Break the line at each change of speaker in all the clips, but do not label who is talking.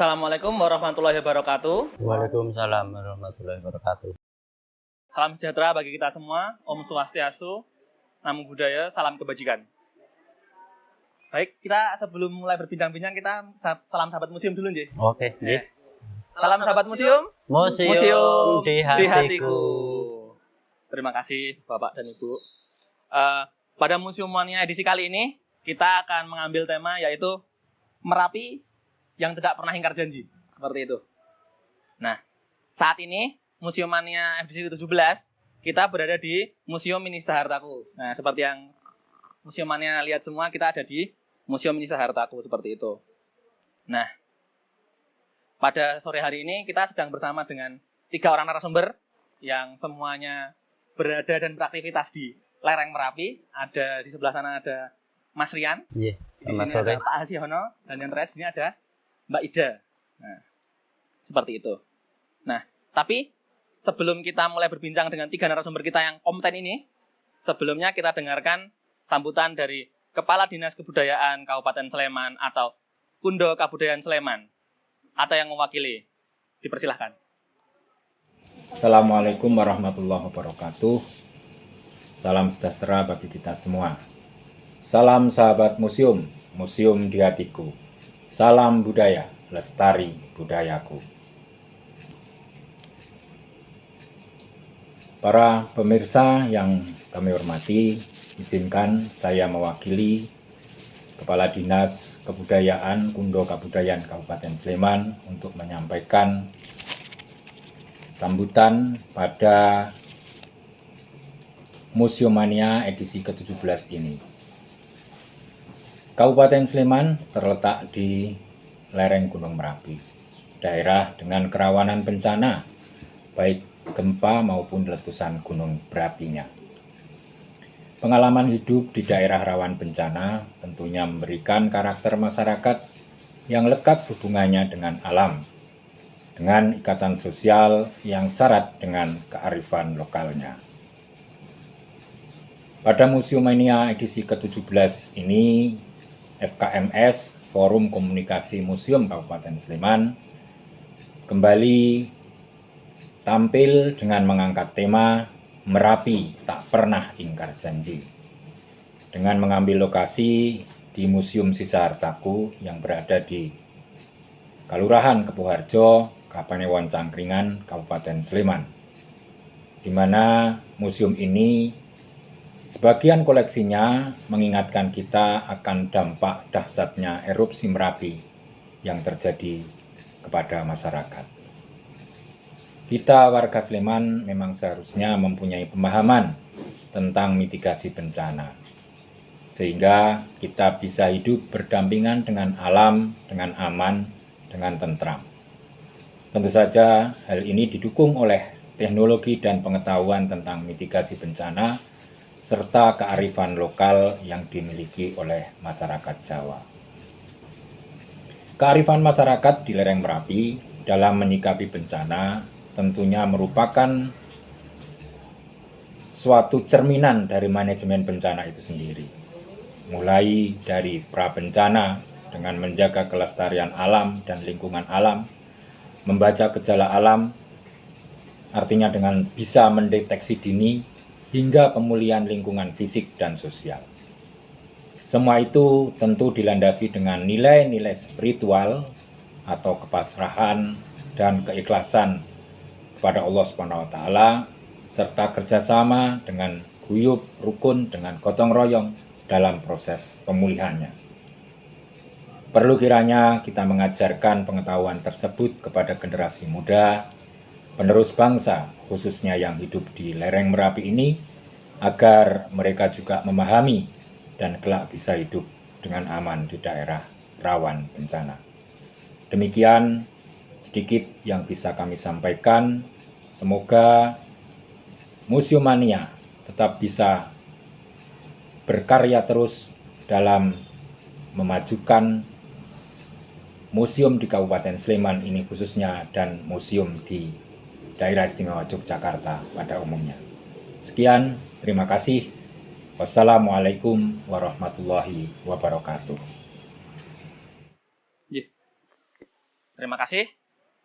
Assalamualaikum warahmatullahi wabarakatuh.
Waalaikumsalam warahmatullahi wabarakatuh.
Salam sejahtera bagi kita semua. Om Swastiastu, Namo Buddhaya, salam kebajikan. Baik, kita sebelum mulai berbincang-bincang kita salam sahabat museum dulu nggih.
Oke, nggih.
Salam sahabat museum.
Museum di hatiku.
Terima kasih Bapak dan Ibu. Pada Museum Mania edisi kali ini kita akan mengambil tema yaitu Merapi yang tidak pernah ingkar janji, seperti itu. Nah, saat ini Museum Mania edisi ke-17 kita berada di Museum Mini Sahartaku. Nah, seperti yang Museum Mania lihat semua, kita ada di Museum Mini Sahartaku seperti itu. Nah, pada sore hari ini kita sedang bersama dengan 3 orang narasumber yang semuanya berada dan beraktivitas di lereng Merapi. Ada di sebelah sana ada Mas Rian.
Iya,
Di sini ada Pak Hasiono dan yang terakhir di sini ada Mbak Ida. Nah, seperti itu. Nah, tapi sebelum kita mulai berbincang dengan 3 narasumber kita yang kompeten ini, sebelumnya kita dengarkan sambutan dari Kepala Dinas Kebudayaan Kabupaten Sleman atau Kundo Kabudayaan Sleman atau yang mewakili. Dipersilahkan.
Assalamualaikum warahmatullahi wabarakatuh. Salam sejahtera bagi kita semua. Salam sahabat museum, museum di hatiku. Salam budaya, lestari budayaku. Para pemirsa yang kami hormati, izinkan saya mewakili Kepala Dinas Kebudayaan Kundo Kabudayaan Kabupaten Sleman untuk menyampaikan sambutan pada Museum Mania edisi ke-17 ini. Kabupaten Sleman terletak di lereng Gunung Merapi, daerah dengan kerawanan bencana, baik gempa maupun letusan gunung berapinya. Pengalaman hidup di daerah rawan bencana tentunya memberikan karakter masyarakat yang lekat hubungannya dengan alam, dengan ikatan sosial yang syarat dengan kearifan lokalnya. Pada Museum Mania edisi ke-17 ini, FKMS, Forum Komunikasi Museum Kabupaten Sleman, kembali tampil dengan mengangkat tema Merapi tak pernah ingkar janji, dengan mengambil lokasi di Museum Sisahartaku yang berada di Kelurahan Kepuharjo, Kapanewon Cangkringan, Kabupaten Sleman, di mana museum ini sebagian koleksinya mengingatkan kita akan dampak dahsyatnya erupsi Merapi yang terjadi kepada masyarakat. Kita warga Sleman memang seharusnya mempunyai pemahaman tentang mitigasi bencana, sehingga kita bisa hidup berdampingan dengan alam, dengan aman, dengan tentram. Tentu saja hal ini didukung oleh teknologi dan pengetahuan tentang mitigasi bencana serta kearifan lokal yang dimiliki oleh masyarakat Jawa. Kearifan masyarakat di lereng Merapi dalam menyikapi bencana tentunya merupakan suatu cerminan dari manajemen bencana itu sendiri. Mulai dari pra-bencana dengan menjaga kelestarian alam dan lingkungan alam, membaca gejala alam, artinya dengan bisa mendeteksi dini, hingga pemulihan lingkungan fisik dan sosial. Semua itu tentu dilandasi dengan nilai-nilai spiritual atau kepasrahan dan keikhlasan kepada Allah SWT, serta kerjasama dengan guyub, rukun, dengan gotong royong dalam proses pemulihannya. Perlu kiranya kita mengajarkan pengetahuan tersebut kepada generasi muda, penerus bangsa, khususnya yang hidup di lereng Merapi ini, agar mereka juga memahami dan kelak bisa hidup dengan aman di daerah rawan bencana. Demikian sedikit yang bisa kami sampaikan. Semoga Museum Mania tetap bisa berkarya terus dalam memajukan museum di Kabupaten Sleman ini khususnya, dan museum di Daerah Istimewa Yogyakarta pada umumnya. Sekian, terima kasih. Wassalamualaikum warahmatullahi wabarakatuh.
Terima kasih.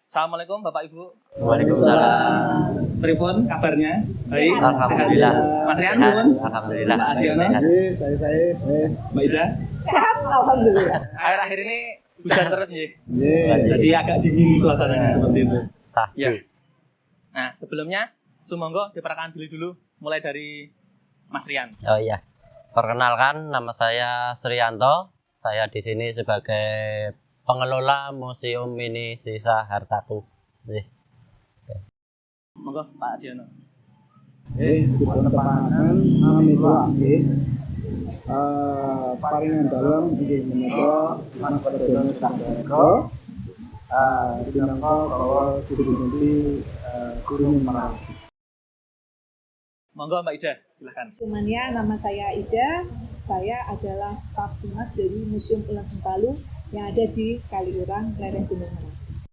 Assalamualaikum Bapak Ibu.
Waalaikumsalam.
Pripun kabarnya? Baik.
Alhamdulillah.
Mas Rian,
Sehat.
nuwun.
Alhamdulillah.
Pak Asiono.
Sehat.
Saya
Mbak Ida.
sehat alhamdulillah.
Akhir-akhir ini hujan terus nih.
Nggih.
Jadi agak dingin suasananya seperti itu.
Sah.
Ya. Nah, sebelumnya sumangga diperkenalkan dulu mulai dari Mas Rian.
Oh iya. Perkenalkan, nama saya Srianto. Saya di sini sebagai pengelola Museum Mini Sisa Hartaku.
Monggo Pak Asiono.
Dipun tepanaken nami kula asih. Paringan dalem inggih menika Mas Perdono Sakjoko. Dinamka bahwa juru kunci Guru Merapi.
Monggo Mbak Ida, silakan.
Mania, nama saya Ida. Saya adalah staf humas dari Museum Ulang Sentalu yang ada di Kaliurang, lereng Gunung Merapi.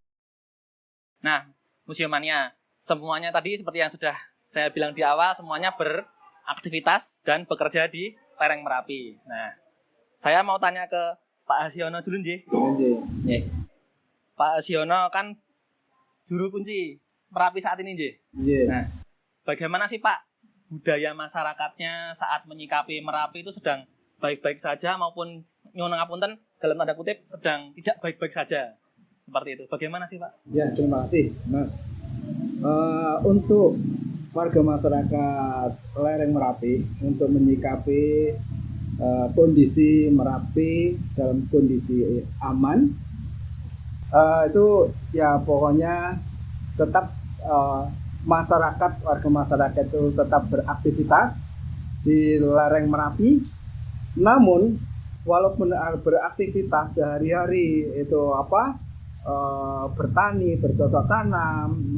Nah, Museumania, semuanya tadi seperti yang sudah saya bilang di awal, semuanya beraktivitas dan bekerja di lereng Merapi. Nah, saya mau tanya ke Pak Asiono dulu, nggih.
Nggih.
Pak Asiono kan juru kunci Merapi saat ini, nggih.
Nggih.
Nah, bagaimana sih Pak budaya masyarakatnya saat menyikapi Merapi itu sedang baik-baik saja maupun nyuwun ngapunten dalam tanda kutip sedang tidak baik-baik saja? Seperti itu. Bagaimana sih, Pak?
Ya, terima kasih, Mas. Untuk warga masyarakat lereng Merapi untuk menyikapi kondisi Merapi dalam kondisi aman, itu ya pokoknya tetap warga masyarakat itu tetap beraktivitas di lereng Merapi. Namun walaupun beraktivitas sehari-hari itu bertani, bercocok tanam,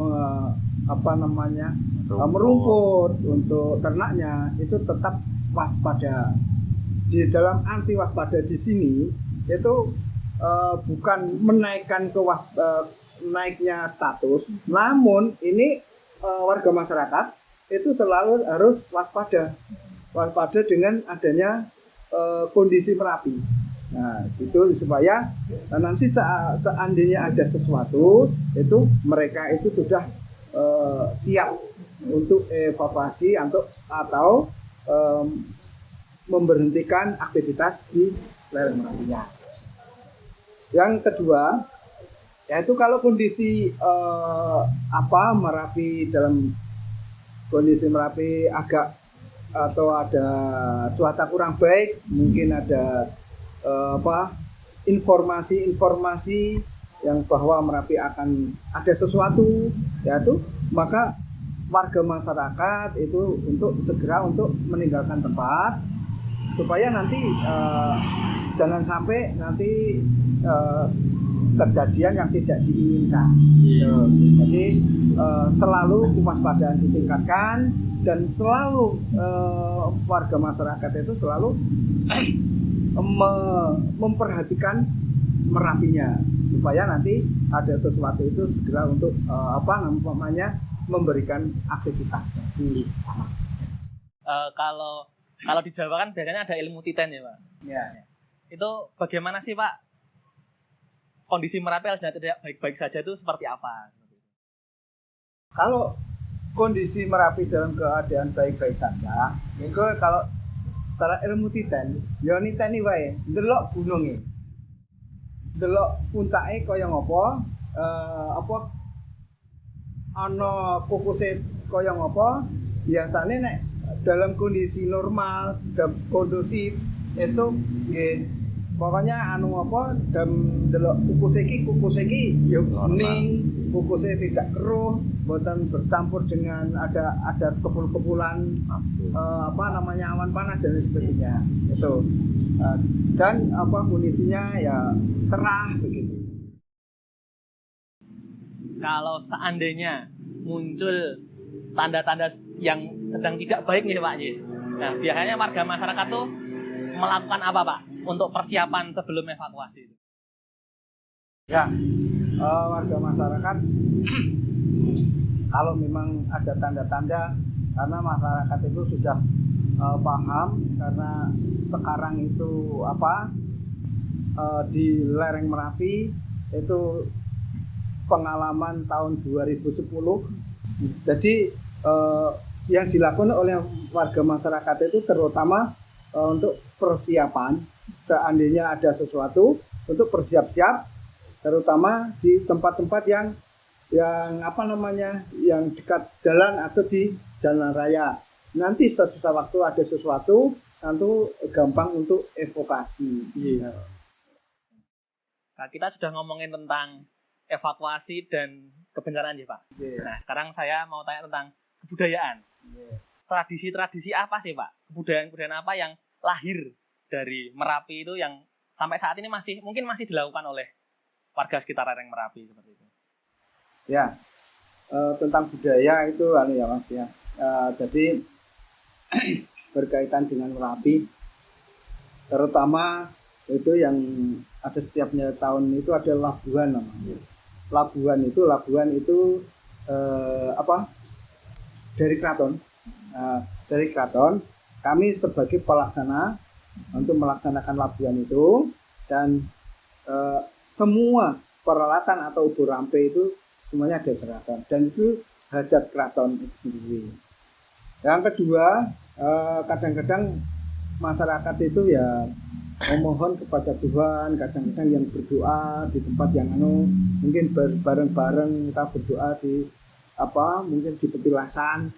merumput untuk ternaknya, itu tetap waspada. Di dalam arti waspada di sini itu bukan menaikkan naiknya status, namun ini warga masyarakat itu selalu harus waspada dengan adanya kondisi Merapi. Nah, itu supaya nanti seandainya ada sesuatu itu mereka itu sudah siap untuk evakuasi atau memberhentikan aktivitas di lereng Merapinya. Yang kedua, yaitu kalau kondisi Merapi dalam kondisi Merapi agak atau ada cuaca kurang baik, mungkin ada informasi yang bahwa Merapi akan ada sesuatu, yaitu maka warga masyarakat itu segera untuk meninggalkan tempat supaya nanti jangan sampai nanti kejadian yang tidak diinginkan. Jadi selalu kewaspadaan ditingkatkan dan selalu warga masyarakat itu selalu memperhatikan Merapinya supaya nanti ada sesuatu itu segera untuk memberikan aktivitas di sana.
Kalau di Jawa kan biasanya ada ilmu titen ya, Pak.
Ya.
Itu bagaimana sih, Pak? Kondisi Merapi yang tidak baik-baik saja itu seperti apa?
Kalau kondisi Merapi dalam keadaan baik-baik saja, itu kalau secara ilmu titen, ya niteni wae, ndelok gununge. Ndelok puncake kaya ngopo, ana kukuse kaya ngopo. Biasanya nek dalam kondisi normal, kondusif itu nggih pokoknya delok kukus iki ya bening, kukusnya tidak keruh, buatan bercampur dengan ada kepul-kepulan awan panas dan sebagainya. Itu. Dan kondisinya ya cerah begitu.
Kalau seandainya muncul tanda-tanda yang sedang tidak baik nih Pak. Nah, biasanya warga masyarakat tuh melakukan apa Pak untuk persiapan sebelum evakuasi?
Ya, warga masyarakat kalau memang ada tanda-tanda, karena masyarakat itu sudah paham karena sekarang itu di lereng Merapi itu pengalaman tahun 2010. Jadi yang dilakukan oleh warga masyarakat itu terutama untuk persiapan seandainya ada sesuatu untuk bersiap-siap, terutama di tempat-tempat yang yang dekat jalan atau di jalan raya. Nanti sesuatu waktu ada sesuatu, tentu gampang untuk evakuasi.
Nah, kita sudah ngomongin tentang evakuasi dan kebencanaan ya Pak. Nah, sekarang saya mau tanya tentang kebudayaan. Tradisi-tradisi apa sih Pak? Kebudayaan-kebudayaan apa yang lahir dari Merapi itu yang sampai saat ini mungkin masih dilakukan oleh warga sekitar lereng Merapi seperti itu?
Ya, tentang budaya itu ya Mas ya. Jadi berkaitan dengan Merapi, terutama itu yang ada setiapnya tahun itu ada labuhan namanya. Labuhan itu dari keraton. Dari keraton kami sebagai pelaksana untuk melaksanakan labuhan itu, dan semua peralatan atau ubur rampe itu semuanya ada keraton, dan itu hajat keraton itu sendiri. Yang kedua, kadang-kadang masyarakat itu ya memohon kepada Tuhan, kadang-kadang yang berdoa di tempat yang mungkin bareng-bareng kita berdoa di mungkin di petilasan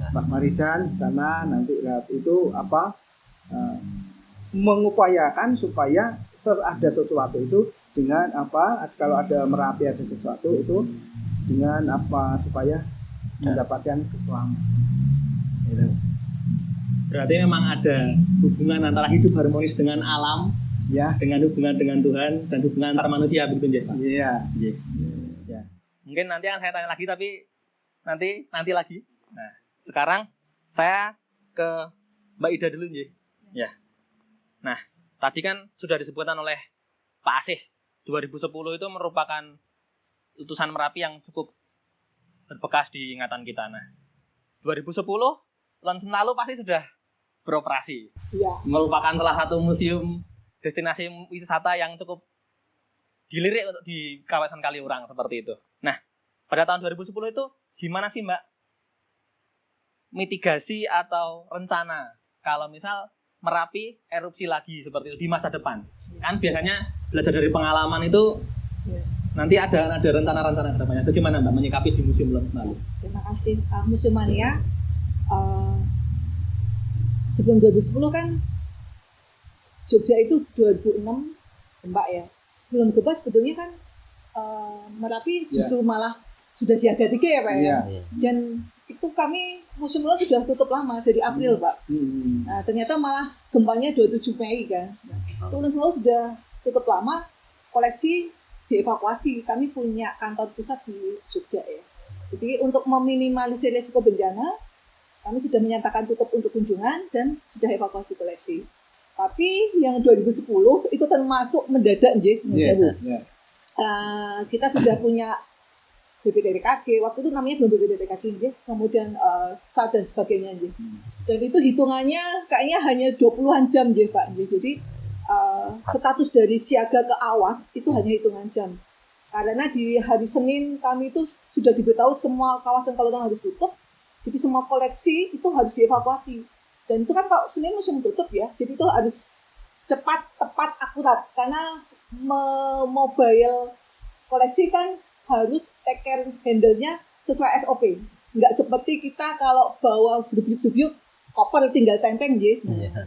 Pak Marijan di sana, nanti itu mengupayakan supaya ada sesuatu itu dengan kalau ada Merapi ada sesuatu itu dengan supaya mendapatkan keselamatan.
Berarti memang ada hubungan antara hidup harmonis dengan alam,
ya,
dengan hubungan dengan Tuhan dan hubungan antar manusia, begitu ya Pak?
Iya.
Ya. Mungkin nanti akan saya tanya lagi, tapi nanti lagi. Nah, sekarang saya ke Mbak Ida dulu, ya. Nah, tadi kan sudah disebutkan oleh Pak Asih, 2010 itu merupakan letusan Merapi yang cukup berbekas di ingatan kita. Nah, 2010 Ulan Sentalu pasti sudah beroperasi.
Ya.
Merupakan salah satu museum destinasi wisata yang cukup dilirik untuk di kawasan Kaliurang seperti itu. Nah, pada tahun 2010 itu gimana sih Mbak mitigasi atau rencana kalau misal Merapi erupsi lagi seperti itu di masa depan? Kan biasanya belajar dari pengalaman itu nanti ada rencana-rencana ke depannya. Bagaimana Mbak menyikapi di museum lalu?
Terima kasih. Museum Mania sebelum 2010 kan Jogja itu 2006 Mbak ya. Sebelum gempa sebetulnya kan Merapi justru malah sudah siaga 3 ya Pak ya. Dan itu kami museum Ulan sudah tutup lama dari April Pak. Nah, ternyata malah gempanya 27 Mei kan. Itu Ulan selalu sudah tutup lama, koleksi dievakuasi. Kami punya kantor pusat di Jogja ya. Jadi untuk meminimalisir risiko bencana, kami sudah menyatakan tutup untuk kunjungan dan sudah evakuasi koleksi. Tapi yang 2010 itu termasuk mendadak kita sudah punya BPTTKG, waktu itu namanya belum BPTTKG, kemudian SAT dan sebagainya. Dan itu hitungannya kayaknya hanya 20-an jam Pak. Jadi status dari siaga ke awas itu hanya hitungan jam. Karena di hari Senin kami itu sudah diberitahu semua kawasan Kaliurang harus tutup, jadi semua koleksi itu harus dievakuasi. Dan itu kan kalau Senin museum tutup ya, jadi itu harus cepat, tepat, akurat. Karena mobile koleksi kan harus take care handle-nya sesuai SOP. Nggak seperti kita kalau bawa dubyuk-dubyuk, koper tinggal tenteng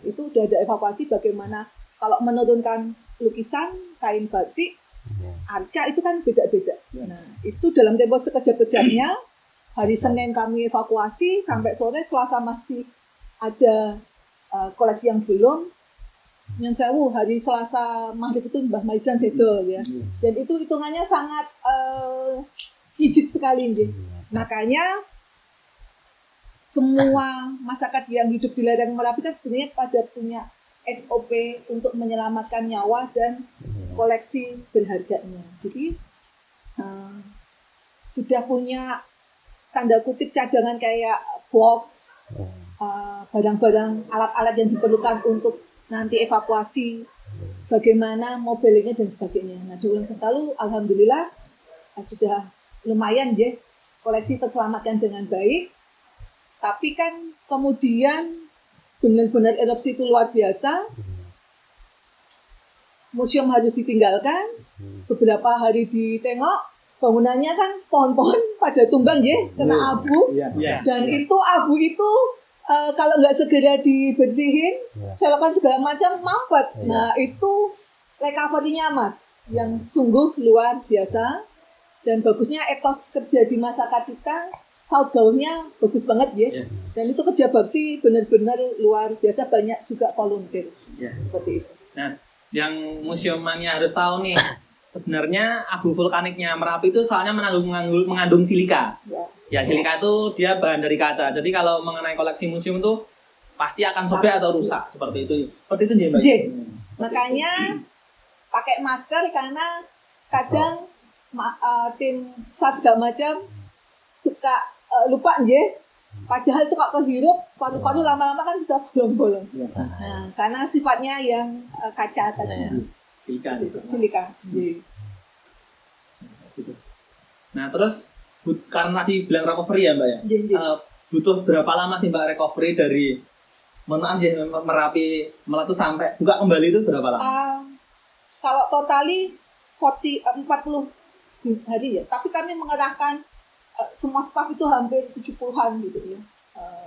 itu udah ada evakuasi bagaimana kalau menurunkan lukisan, kain batik, arca itu kan beda-beda. Nah, itu dalam tempo sekejap-kejapnya, hari Senin kami evakuasi, sampai sore Selasa masih ada koleksi yang belum. Yang sewu hari Selasa maghrib itu Mbah Maizan sedo ya. Dan itu hitungannya sangat hijit sekali Makanya semua masyarakat yang hidup di lereng Merapi kan sebenarnya pada punya SOP untuk menyelamatkan nyawa dan koleksi berharganya. Jadi sudah punya tanda kutip cadangan kayak box, barang-barang alat-alat yang diperlukan untuk nanti evakuasi bagaimana mobilnya dan sebagainya. Nah, di ulang tahun alhamdulillah sudah lumayan ya, koleksi terselamatkan dengan baik. Tapi kan kemudian benar-benar erupsi itu luar biasa. Museum harus ditinggalkan. Beberapa hari ditengok, bangunannya kan pohon-pohon pada tumbang ya, kena abu. Dan itu abu itu kalau nggak segera dibersihin, selokan segala macam mampet. Nah itu recovery-nya Mas, yang sungguh luar biasa. Dan bagusnya etos kerja di masyarakat kita, saut gaulnya bagus banget ya. Dan itu kerja bakti benar-benar luar biasa, banyak juga volunteer. Seperti itu.
Nah, yang museumnya harus tahu nih, sebenarnya abu vulkaniknya Merapi itu soalnya mengandung silika. Ya, silika itu dia bahan dari kaca. Jadi kalau mengenai koleksi museum itu pasti akan sobek atau rusak seperti itu. Seperti itu ya, Mbak.
Makanya pakai masker karena kadang tim SAT segala macam suka lupa nggih. Padahal itu kalau kehirup paru-paru lama-lama kan bisa bolong-bolong. Nah, karena sifatnya yang kaca tadi. Silika.
Nah, terus karena tadi bilang recovery ya, Mbak ya. Butuh berapa lama sih Mbak recovery dari Merapi meletus sampai buka kembali itu berapa lama?
Kalau totali 40 hari ya. Tapi kami mengerahkan semua staf itu hampir 70-an gitu ya.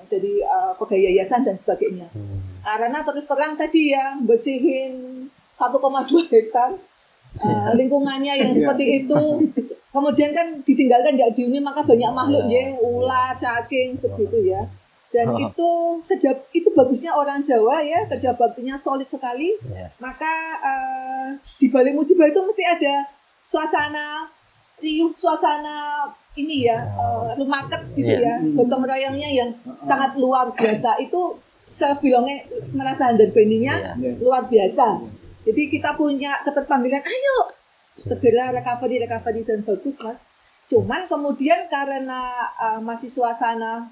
Dari pegawai yayasan dan sebagainya. Karena terus terang tadi ya, bersihin 1,2 hektar lingkungannya yang seperti itu. Kemudian kan ditinggalkan nggak dihuni, maka banyak makhluk ya, ular, cacing seperti ya. Dan itu bagusnya orang Jawa ya, kerja baktinya solid sekali. Maka di balik musibah itu mesti ada suasana riuh, suasana ini ya, rumaket gitu ya, gotong royongnya yang sangat luar biasa. Itu self belongnya, merasa understanding-nya luar biasa. Jadi kita punya keterpanggilan, ayo segera recovery dan bagus Mas. Cuman kemudian karena masih suasana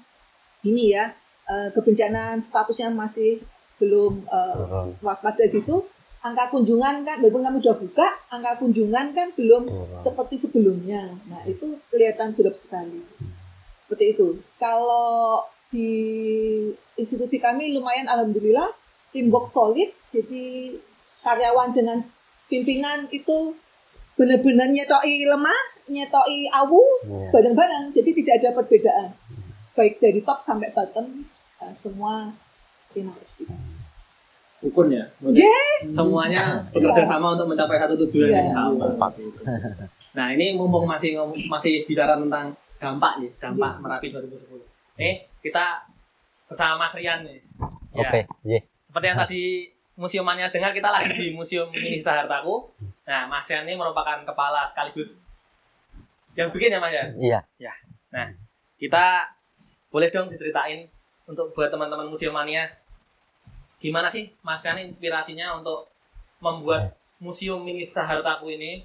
ini ya, kebencanaan statusnya masih belum waspada gitu, angka kunjungan kan, walaupun kami udah buka, angka kunjungan kan belum seperti sebelumnya. Nah itu kelihatan drop sekali. Seperti itu. Kalau di institusi kami lumayan alhamdulillah, teamwork solid, jadi karyawan dengan pimpinan itu benar-benar nyetoi lemah, nyetoi awu, bareng-bareng. Jadi tidak ada perbedaan. Baik dari top sampai bottom, semua enak.
Ukun ya? Semuanya bekerja sama untuk mencapai satu tujuan yang sama. Nah ini mumpung masih bicara tentang dampak nih, dampak Merapi 2010. Kita bersama Mas Rian nih.
Oke.
Seperti yang tadi museumannya dengar, kita lagi di Museum Mini Sisa Hartaku. Nah, Mas Rian ini merupakan kepala sekaligus yang bikin ya Mas ya?
Iya.
Ya. Nah, kita boleh dong diceritain untuk buat teman-teman museumania, gimana sih Mas Rian inspirasinya untuk membuat Museum Mini Sisa Hartaku ini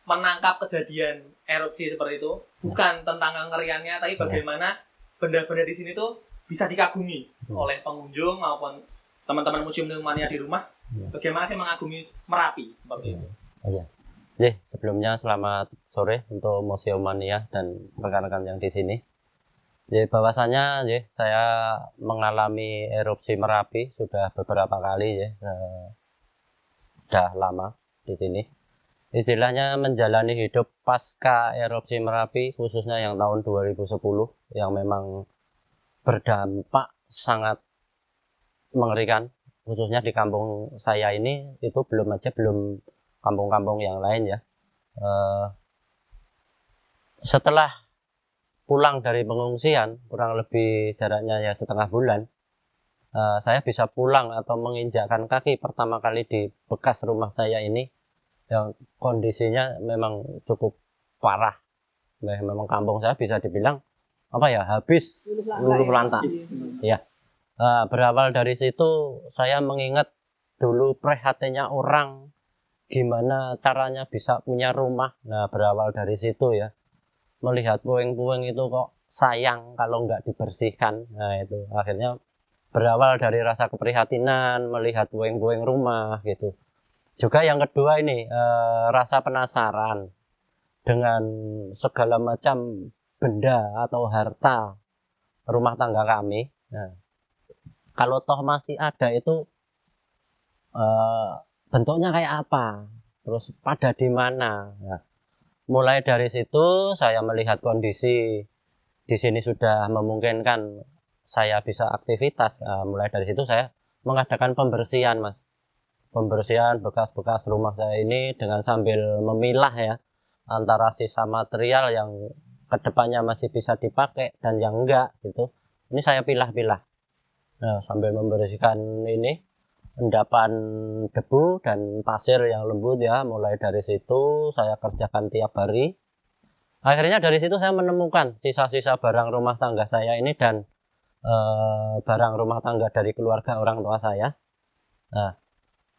menangkap kejadian erupsi seperti itu, bukan tentang kengeriannya, tapi bagaimana benda-benda di sini tuh bisa dikagumi oleh pengunjung maupun teman-teman museum mania di rumah. Bagaimana sih mengagumi Merapi seperti itu?
Sebelumnya selamat sore untuk museum mania dan rekan-rekan yang di sini. Bahwasanya saya mengalami erupsi Merapi sudah beberapa kali sudah lama di sini. Istilahnya menjalani hidup pasca erupsi Merapi, khususnya yang tahun 2010 yang memang berdampak sangat mengerikan, khususnya di kampung saya ini. Itu belum kampung-kampung yang lain ya. Setelah pulang dari pengungsian, kurang lebih jaraknya ya setengah bulan, saya bisa pulang atau menginjakkan kaki pertama kali di bekas rumah saya ini, yang kondisinya memang cukup parah. Memang kampung saya bisa dibilang habis luluh lantak. Ya. Berawal dari situ saya mengingat dulu prihatinnya orang, gimana caranya bisa punya rumah. Nah, berawal dari situ ya, melihat puing-puing itu kok sayang kalau nggak dibersihkan. Nah, itu akhirnya berawal dari rasa keprihatinan melihat puing-puing rumah gitu. Juga yang kedua ini rasa penasaran dengan segala macam benda atau harta rumah tangga kami. Nah, kalau toh masih ada itu bentuknya kayak apa, terus pada di mana. Nah, mulai dari situ saya melihat kondisi di sini sudah memungkinkan saya bisa aktivitas. Mulai dari situ saya mengadakan pembersihan, Mas. Pembersihan bekas-bekas rumah saya ini dengan sambil memilah ya antara sisa material yang kedepannya masih bisa dipakai dan yang enggak gitu. Ini saya pilah-pilah. Nah, sambil membersihkan ini endapan debu dan pasir yang lembut ya. Mulai dari situ saya kerjakan tiap hari. Akhirnya dari situ saya menemukan sisa-sisa barang rumah tangga saya ini dan barang rumah tangga dari keluarga orang tua saya. Nah,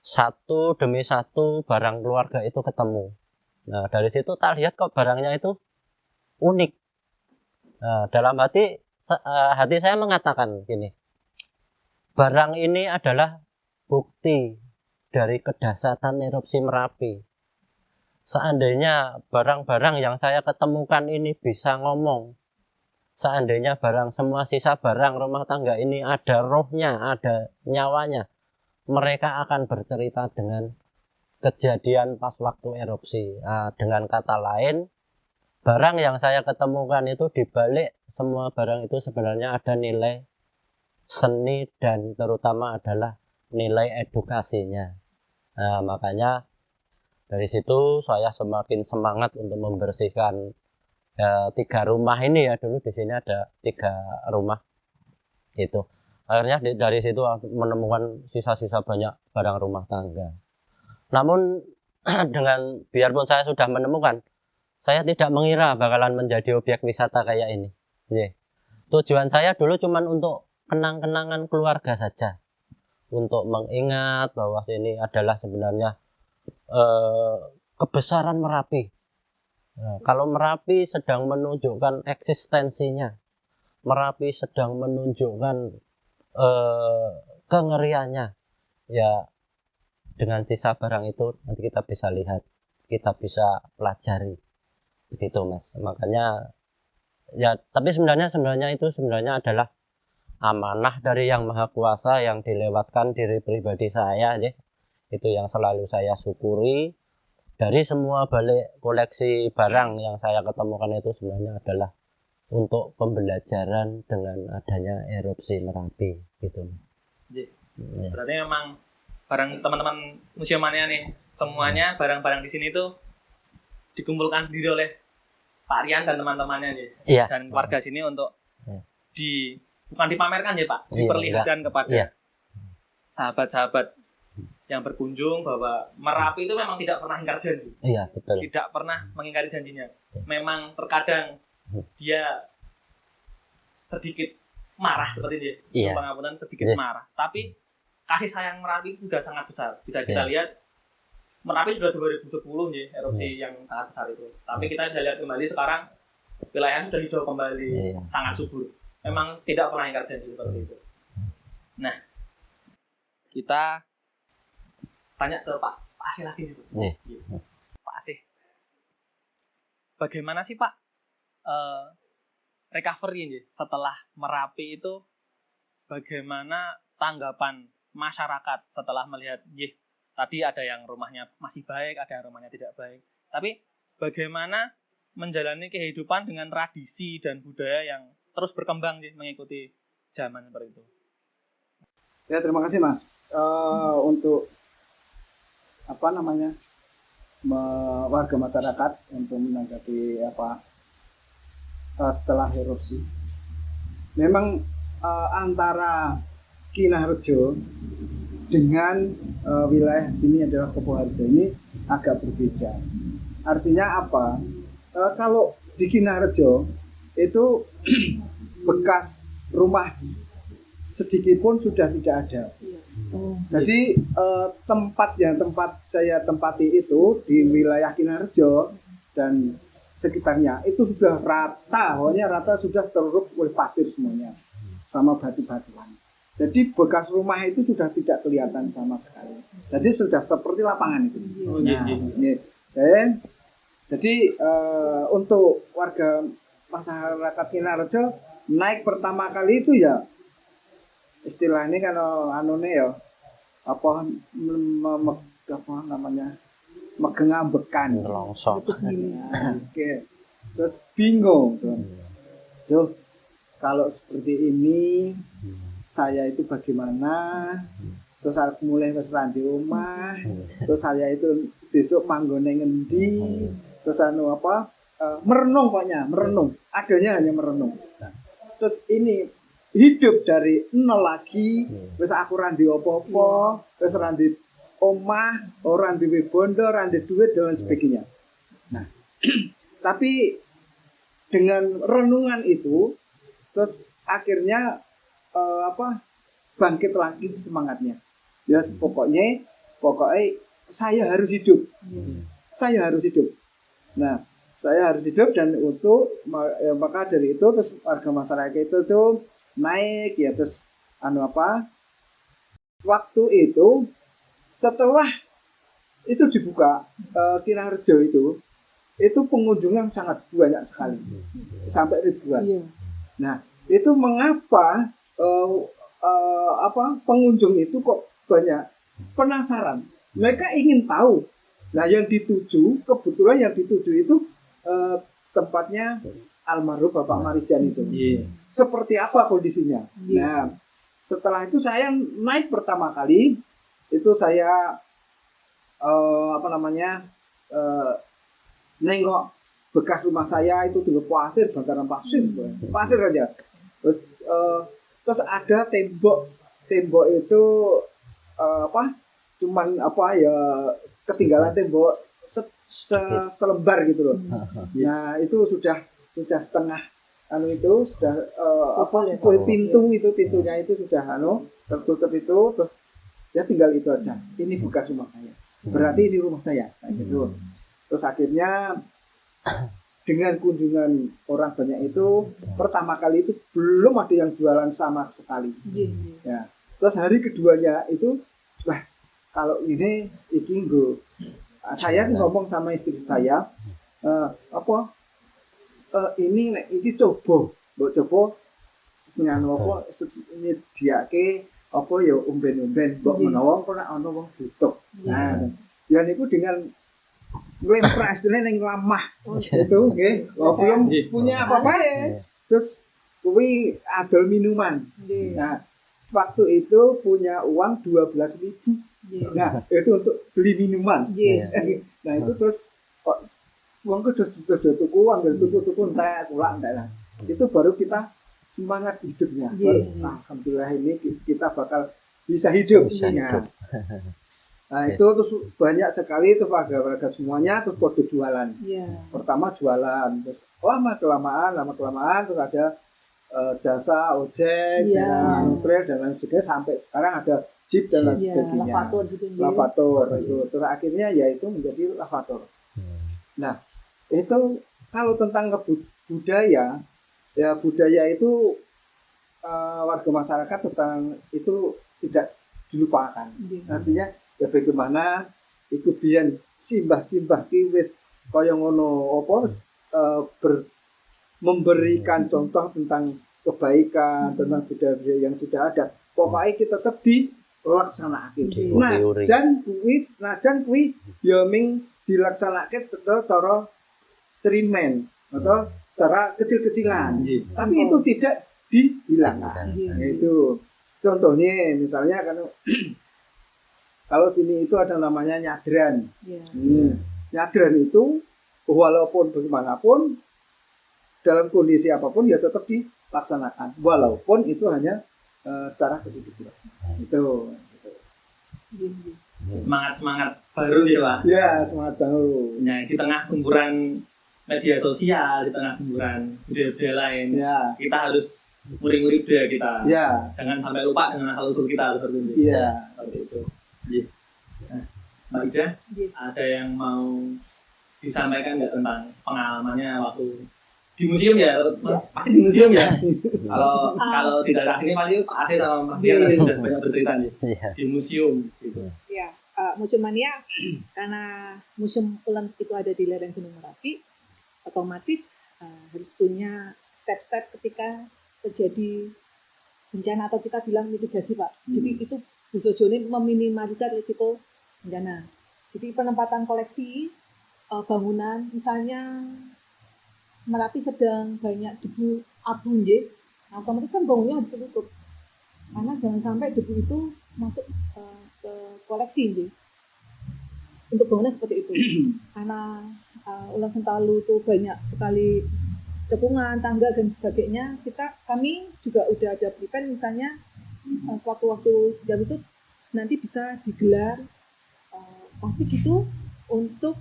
satu demi satu barang keluarga itu ketemu. Nah, dari situ tak lihat kok barangnya itu unik. Nah, dalam hati saya mengatakan gini, barang ini adalah bukti dari kedahsyatan erupsi Merapi. Seandainya barang-barang yang saya ketemukan ini bisa ngomong, seandainya semua sisa barang rumah tangga ini ada rohnya, ada nyawanya, mereka akan bercerita dengan kejadian pas waktu erupsi. Dengan kata lain, barang yang saya ketemukan itu dibalik semua barang itu sebenarnya ada nilai seni dan terutama adalah nilai edukasinya. Nah, makanya dari situ saya semakin semangat untuk membersihkan 3 rumah ini ya. Dulu di sini ada 3 rumah itu. Akhirnya dari situ menemukan sisa-sisa banyak barang rumah tangga. Namun dengan biarpun saya sudah menemukan, saya tidak mengira bakalan menjadi objek wisata kayak ini. Tujuan saya dulu cuma untuk kenang-kenangan keluarga saja, untuk mengingat bahwa ini adalah sebenarnya kebesaran Merapi. Nah, kalau Merapi sedang menunjukkan eksistensinya, Merapi sedang menunjukkan kengeriannya, ya dengan sisa barang itu nanti kita bisa lihat, kita bisa pelajari begitu Mas. Makanya ya, tapi sebenarnya itu adalah amanah dari Yang Maha Kuasa yang dilewatkan diri pribadi saya ya. Itu yang selalu saya syukuri. Dari semua balik koleksi barang yang saya ketemukan itu sebenarnya adalah untuk pembelajaran dengan adanya erupsi Merapi gitu.
Ya. Berarti memang barang teman-teman museumania nih, semuanya barang-barang di sini tuh dikumpulkan sendiri oleh Pak Rian dan teman-temannya nih.
Iya.
Dan warga sini untuk bukan dipamerkan ya Pak, diperlihatkan kepada sahabat-sahabat yang berkunjung bahwa Merapi itu memang tidak pernah ingkar janji.
Iya, betul.
Tidak pernah mengingkari janjinya. Memang terkadang dia sedikit marah seperti ini, pengampunan sedikit marah. Tapi kasih sayang Merapi itu juga sangat besar. Bisa kita lihat Merapi sudah 2010 nih erupsi yang sangat besar itu. Tapi kita bisa lihat kembali sekarang wilayahnya sudah hijau kembali, sangat subur. Memang tidak pernah ingkar janji seperti itu. Nah, kita tanya ke Pak Asih lagi nih. Pak Asih, bagaimana sih Pak recovery nih setelah Merapi itu? Bagaimana tanggapan masyarakat setelah melihat tadi ada yang rumahnya masih baik, ada yang rumahnya tidak baik, tapi bagaimana menjalani kehidupan dengan tradisi dan budaya yang terus berkembang mengikuti zaman seperti itu?
Ya, terima kasih Mas. Untuk warga masyarakat untuk menanggapi setelah erupsi. Memang antara Kinarjo dengan wilayah sini adalah Kopoharjo ini agak berbeda. Artinya apa? Kalau di Kinarjo itu bekas rumah sedikit pun sudah tidak ada. Jadi tempat saya tempati itu di wilayah Kinarjo dan sekitarnya itu sudah rata, pokoknya rata sudah teruruk oleh pasir semuanya sama batu-batuan. Jadi bekas rumah itu sudah tidak kelihatan sama sekali. Jadi sudah seperti lapangan itu.
Oh,
Nah,
iya.
nggih. Jadi untuk warga masyarakat Kinarjo naik pertama kali itu ya istilahnya kalau anune ya apa apa namanya megengambekan.
Longsor.
Terus gini.
Nah, oke. Terus bingung tuh. Duh, kalau seperti ini saya itu bagaimana? Terus aku mulai wis di omah. Terus saya itu besok manggone ngendi? Terus anu apa? Merenung pokoknya, merenung. Adanya hanya merenung. Terus ini hidup dari nol lagi. Wis aku ra ndek apa-apa, wis ra ndek omah, ora ndek bondo, ora ndek duit dan lain sebagainya. Nah, tapi dengan renungan itu terus akhirnya bangkit lagi semangatnya. Ya pokoknya saya harus hidup. Saya harus hidup. Nah, saya harus hidup dan untuk maka dari itu terus warga masyarakat itu tuh naik ya terus waktu itu setelah itu dibuka Kinarjo itu pengunjungnya sangat banyak sekali sampai ribuan.
Iya.
Nah, itu mengapa pengunjung itu kok banyak penasaran. Mereka ingin tahu. Nah, kebetulan yang dituju itu tempatnya almarhum Bapak Marijan itu.
Iya.
Seperti apa kondisinya?
Iya.
Nah, setelah itu saya naik pertama kali itu saya nengok bekas rumah saya itu dulu pasir, bantaran pasir aja. Terus ada tembok itu cuman ketinggalan tembok selembar gitu loh. Nah, itu sudah setengah pintunya itu sudah tertutup itu, terus ya tinggal itu aja. Ini bekas rumah saya. Berarti ini rumah saya gitu. Terus akhirnya dengan kunjungan orang banyak itu pertama kali itu belum ada yang jualan sama sekali. Ya. Terus hari keduanya itu kalau ini nggo saya ngomong sama istri saya ini coba ini diake ya umben-umben mbok menawa ora ana wong butuh. Nah, ya niku dengan nglemprak istilahnya ning lamah itu nggih. Belum punya apa-apa. Terus kuwi adol minuman. Nah, waktu itu punya uang 12.000. Nah, itu untuk beli minuman. Nah, itu terus uang terus tuku entek kulak entek lah. Itu baru kita semangat hidupnya. Alhamdulillah ini kita bakal bisa hidup. Nah, itu terus banyak sekali itu warga semuanya terus pada jualan. Pertama jualan, terus lama kelamaan terus ada jasa ojek, trail dan lain sebagainya sampai sekarang ada jeep dan lain sebagainya. Lavator itu terus akhirnya yaitu menjadi lavator. Nah, itu kalau tentang budaya, ya budaya itu warga masyarakat tentang itu tidak dilupakan. Artinya ya bagaimana iku biyen simbah-simbah ki wis kaya ngono memberikan contoh tentang kebaikan, tentang budaya yang sudah ada. Pokoknya kita tetap dilaksanakan. Najan kuwi ya ming dilaksanakan cara cerimen atau secara kecil-kecilan. Tapi itu tidak dihilangkan. Itu contohnya misalnya kalau sini itu ada namanya nyadran. Nyadran itu walaupun bagaimanapun dalam kondisi apapun ya tetap dilaksanakan. Walaupun itu hanya secara kecil-kecilan. Itu.
Semangat baru ya Pak.
Ya, semangat baru.
Nah, di tengah gempuran media sosial, di tengah gempuran budaya-budaya lain, kita harus muring-muring budaya kita. Jangan sampai lupa dengan asal usul kita seperti itu. Seperti itu. Nah, Mbak Ida, ada yang mau disampaikan nggak tentang pengalamannya waktu di museum ya? Pasti di museum ya. Kalau di daerah sini pasti Pak Aceh sama Mas Dian tadi sudah banyak bercerita nih di museum. Gitu.
Museum Mania karena Museum Ulen itu ada di lereng Gunung Merapi, otomatis harus punya step-step ketika terjadi bencana atau kita bilang mitigasi Pak. Jadi itu bisa jadi meminimalisir risiko bencana. Jadi penempatan koleksi bangunan, misalnya Merapi sedang banyak debu abu nggih, nah, otomatis kan bangunnya harus ditutup. Karena jangan sampai debu itu masuk ke koleksi nggih. Untuk bangunan seperti itu. Karena Ulang Sentalu itu banyak sekali cekungan, tangga dan sebagainya. Kami juga udah ada prepare misalnya suatu waktu jam itu nanti bisa digelar plastik itu untuk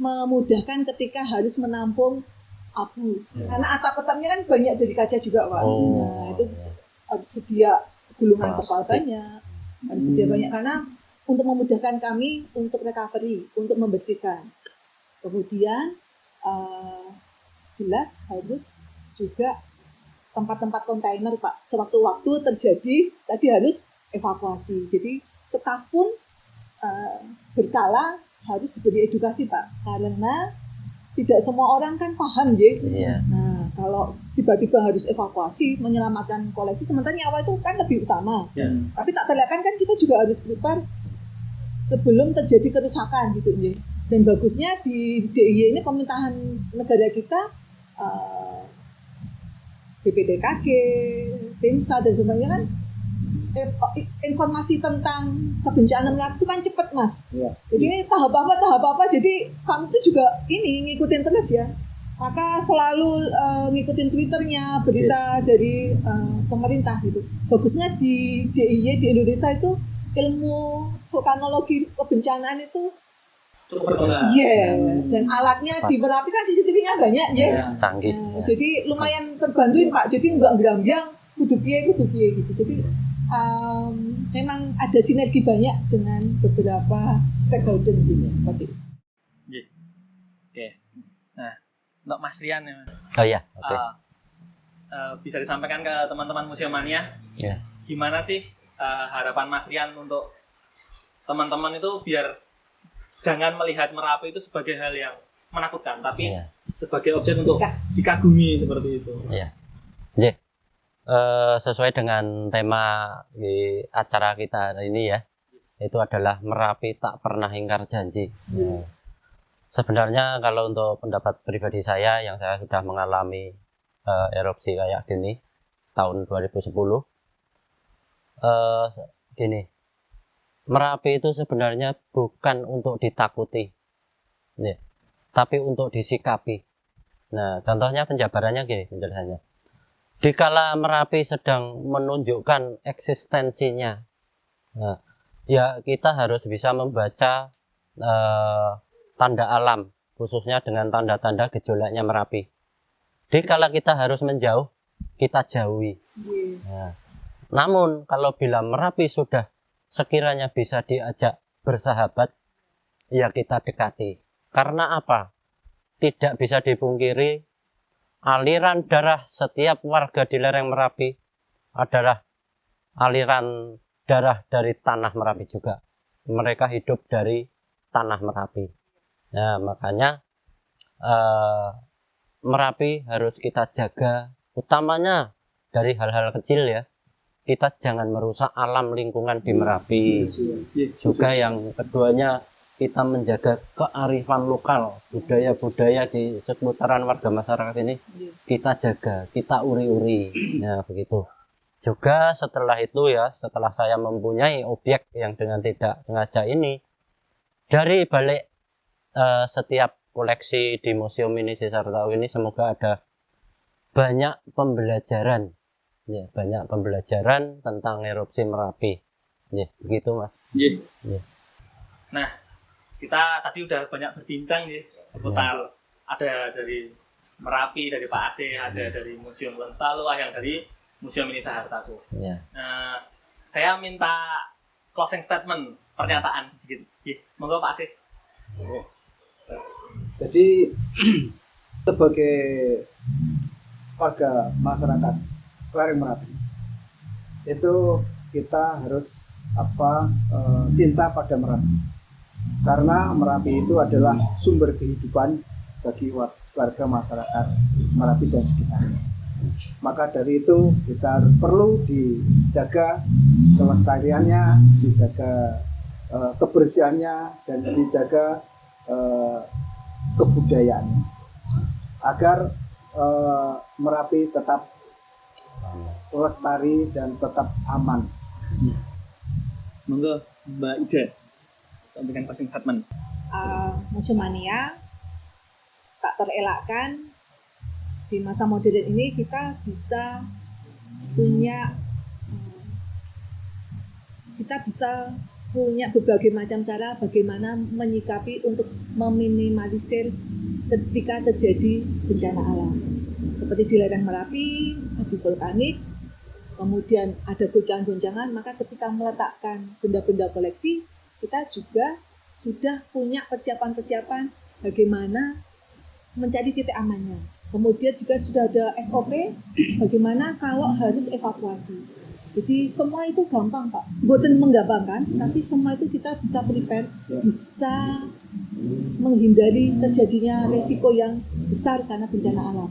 memudahkan ketika harus menampung abu. Karena atap-atapnya kan banyak dari kaca juga Pak. Nah, itu harus sedia gulungan terpal banyak, harus sedia banyak karena untuk memudahkan kami untuk recovery, untuk membersihkan. Kemudian jelas harus juga tempat-tempat kontainer Pak. Sewaktu-waktu terjadi tadi harus evakuasi. Jadi staf pun berkala harus diberi edukasi Pak, karena tidak semua orang kan paham ya. Nah kalau tiba-tiba harus evakuasi menyelamatkan koleksi, sementara nyawa itu kan lebih utama. Tapi tak terelakkan kan kita juga harus prepare sebelum terjadi kerusakan gitu ya. Dan bagusnya di DIY ini pemerintahan negara kita BPTKG, TIMSA dan sebagainya kan informasi tentang kebencanaan itu kan cepat Mas. Jadi ini tahap apa, jadi kami itu juga ini ngikutin terus ya. Maka selalu ngikutin Twitternya, berita dari pemerintah gitu. Bagusnya di DIY di Indonesia itu ilmu vulkanologi kebencanaan itu
cukup berkembang.
Dan alatnya di Merapi kan CCTV-nya banyak ya.
Canggih.
Jadi lumayan terbantuin Pak. Jadi enggak gerambiang kudu piye gitu. Jadi memang ada sinergi banyak dengan beberapa stakeholder gitu seperti itu.
Oke. Nah, untuk Mas Rian ya.
Oh iya, oke.
Bisa disampaikan ke teman-teman Museum Mania. Gimana sih harapan Mas Rian untuk teman-teman itu biar jangan melihat Merapi itu sebagai hal yang menakutkan, tapi sebagai objek untuk dikagumi seperti itu.
Sesuai dengan tema di acara kita hari ini ya, itu adalah Merapi tak pernah ingkar janji. Sebenarnya kalau untuk pendapat pribadi saya yang saya sudah mengalami erupsi kayak gini tahun 2010, gini, Merapi itu sebenarnya bukan untuk ditakuti, tapi untuk disikapi. Nah, contohnya penjabarannya gini penjelasannya. Dikala Merapi sedang menunjukkan eksistensinya, ya kita harus bisa membaca tanda alam, khususnya dengan tanda-tanda gejolaknya Merapi. Dikala kita harus menjauh, kita jauhi. Namun kalau bila Merapi sudah sekiranya bisa diajak bersahabat, ya kita dekati. Karena apa? Tidak bisa dipungkiri, aliran darah setiap warga di lereng Merapi adalah aliran darah dari tanah Merapi juga. Mereka hidup dari tanah Merapi. Nah, makanya Merapi harus kita jaga, utamanya dari hal-hal kecil ya. Kita jangan merusak alam lingkungan di Merapi. Juga yang keduanya, kita menjaga kearifan lokal, budaya-budaya di seputaran warga masyarakat ini kita jaga, kita uri-uri. Nah, begitu. Juga setelah itu ya, setelah saya mempunyai objek yang dengan tidak sengaja ini, dari balik setiap koleksi di Museum Mini Sesar Tahu ini semoga ada banyak pembelajaran. Ya, banyak pembelajaran tentang erupsi Merapi. Ya, begitu Mas.
Nah, kita tadi udah banyak berbincang nih seputar ada dari Merapi, dari Pak Aceh, ada dari Museum Ulen Sentalu, yang dari Museum Mini Sahartaku. Saya minta closing statement, pernyataan sedikit. Monggo Pak Aceh.
Jadi sebagai warga masyarakat lereng Merapi itu kita harus cinta pada Merapi. karena Merapi itu adalah sumber kehidupan bagi warga masyarakat Merapi dan sekitarnya. Maka dari itu kita perlu dijaga kelestariannya, dijaga kebersihannya, dan dijaga kebudayaannya agar Merapi tetap lestari dan tetap aman.
Monggo Mbak Ida sampaikan closing statement.
Museum Mania tak terelakkan di masa modern ini kita bisa punya berbagai macam cara bagaimana menyikapi untuk meminimalisir ketika terjadi bencana alam. Seperti di lereng Merapi, abu vulkanik, kemudian ada goncangan-goncangan, maka ketika meletakkan benda-benda koleksi, kita juga sudah punya persiapan-persiapan bagaimana mencari titik amannya. Kemudian juga sudah ada SOP bagaimana kalau harus evakuasi. Jadi semua itu gampang Pak, bukan menggampangkan, tapi semua itu kita bisa prepare, bisa menghindari terjadinya resiko yang besar karena bencana alam.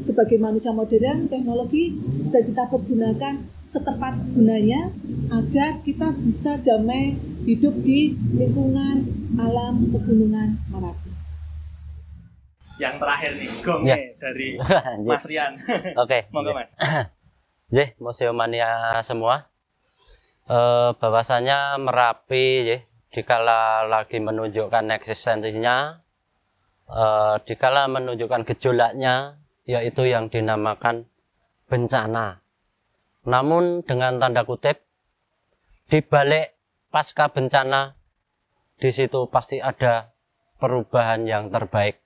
Sebagai manusia modern, teknologi bisa kita pergunakan setepat gunanya agar kita bisa damai hidup di lingkungan alam pegunungan Merapi.
Yang terakhir nih, gongnya dari Mas Rian.
Oke.
Monggo Mas.
Museum Mania semua. Bahwasanya Merapi dikala lagi menunjukkan eksistensinya, dikala menunjukkan gejolaknya, yaitu yang dinamakan bencana. Namun dengan tanda kutip, di balik pasca bencana, di situ pasti ada perubahan yang terbaik.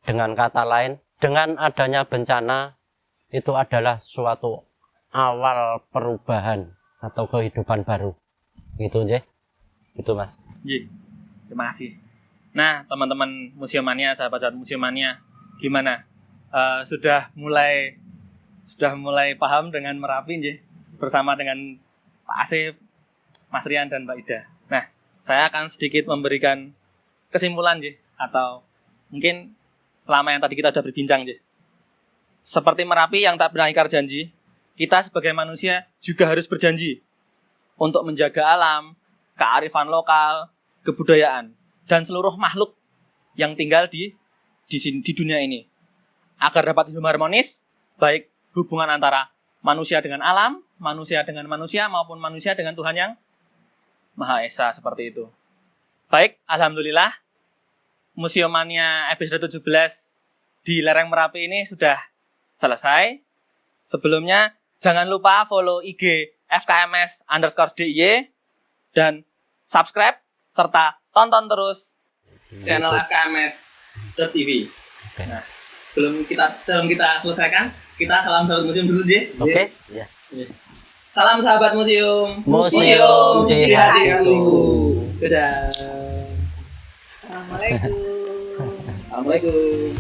Dengan kata lain, dengan adanya bencana, itu adalah suatu awal perubahan atau kehidupan baru. Gitu, Itu, Mas.
Terima kasih. Nah, teman-teman Museum Mania, sahabat Museum Mania, gimana? Sudah mulai paham dengan Merapi, bersama dengan Pak Asep, Mas Rian, dan Mbak Ida. Nah, saya akan sedikit memberikan kesimpulan, atau mungkin selama yang tadi kita sudah berbincang, seperti Merapi yang tak pernah ingkar janji, kita sebagai manusia juga harus berjanji untuk menjaga alam, kearifan lokal, kebudayaan, dan seluruh makhluk yang tinggal di dunia ini, agar dapat hidup harmonis, baik hubungan antara manusia dengan alam, manusia dengan manusia, maupun manusia dengan Tuhan yang Maha Esa, seperti itu. Baik, alhamdulillah, Museum Mania episode 17 di lereng Merapi ini sudah selesai. Sebelumnya, jangan lupa follow IG FKMS_DIY dan subscribe, serta tonton terus channel FKMS.TV. Nah, sebelum kita selesaikan, kita salam sahabat museum dulu,
Oke. Ya.
Salam sahabat museum.
Museum di hatiku.
Dadah.
Assalamualaikum.
Assalamualaikum.